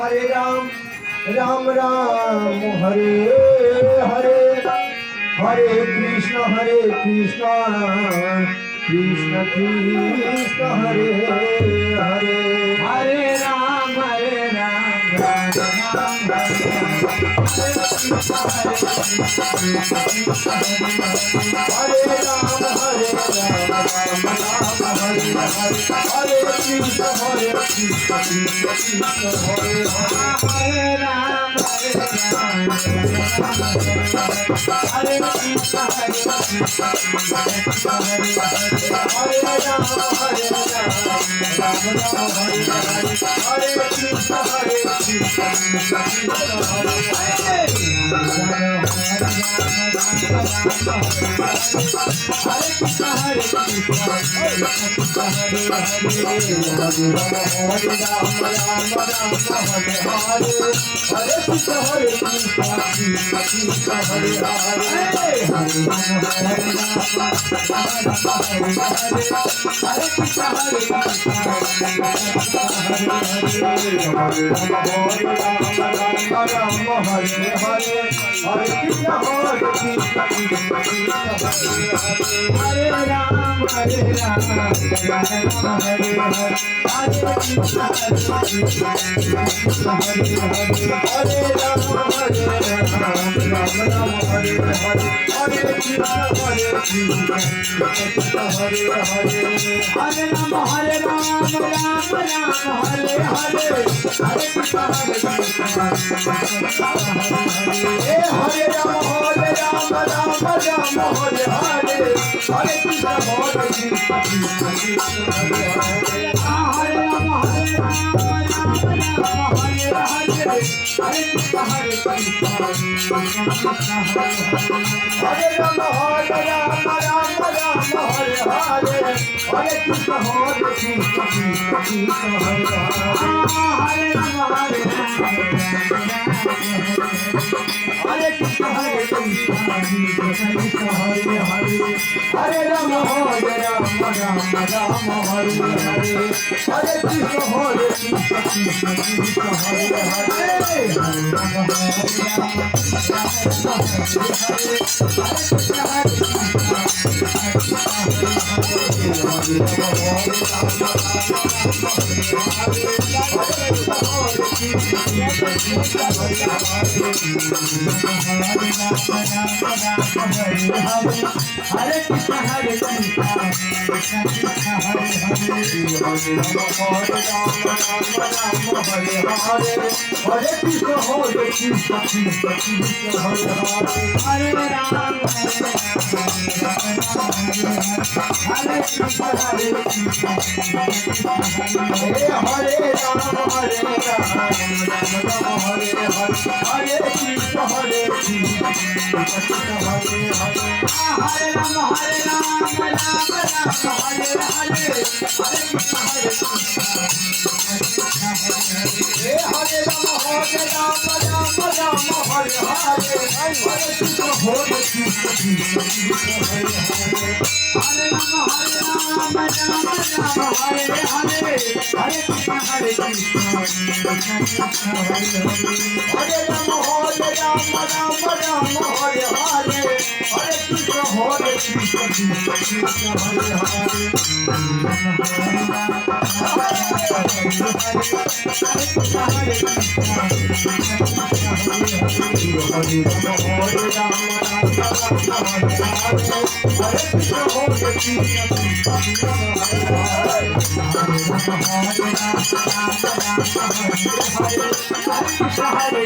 Hare Ram Ram Ram Hare Hare Hare Krishna Krishna Krishna Hare Hare Hare Ram Ram Ram Hare Ram Hare Ram Ram Hare Hare Hare Krishna Krishna Krishna Hare Hare Hare Ram Hare Krishna Hare Ram Hare Ram Ram Hare Hare Hare Krishna Krishna Hare Hare Hare Ram Hare Ram Hare Hare Hare Krishna Hare Ram Hare Ram Ram Ram Hare Hare Hare Krishna Hare Ram Hare Ram Ram Ram Hare Hare Hare Krishna Hare Krishna Hare Hare Hare Ram Hare Ram Ram Ram Hare Hare Hare Krishna Hare Ram Hare Ram Ram Ram Hare Hare Hare Krishna Krishna Hare Hare Hare Ram Hare Hare Krishna Hare Hare Hare Ram Hare Ram Ram Ram Hare Hare Hare Krishna Krishna Hare Hare Hare Krishna Hare Hare Krishna Hare Ram Hare Krishna Hare Hare Ram Hare Ram Hare Hare Hare Krishna Hare Hare Ram Hare Ram Ram Ram Hare Hare Hare Krishna Hare Ram Hare Ram Ram Ram Hare Hare Hare Krishna Hare Hare Ram Hare Ram Ram Ram Hare Hare Hare Krishna Hare Ram Hare Ram Ram Ram Hare Hare Hare Krishna Krishna Hare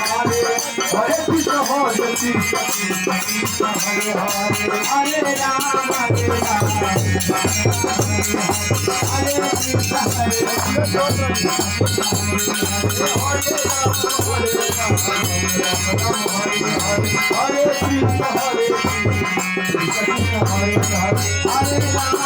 Hare Hare Krishna Hare Hare Hare Ram Hare Ram Hare Krishna Hare Hare Krishna Hare Hare Ram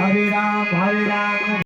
Hare Ram, Hare Ram.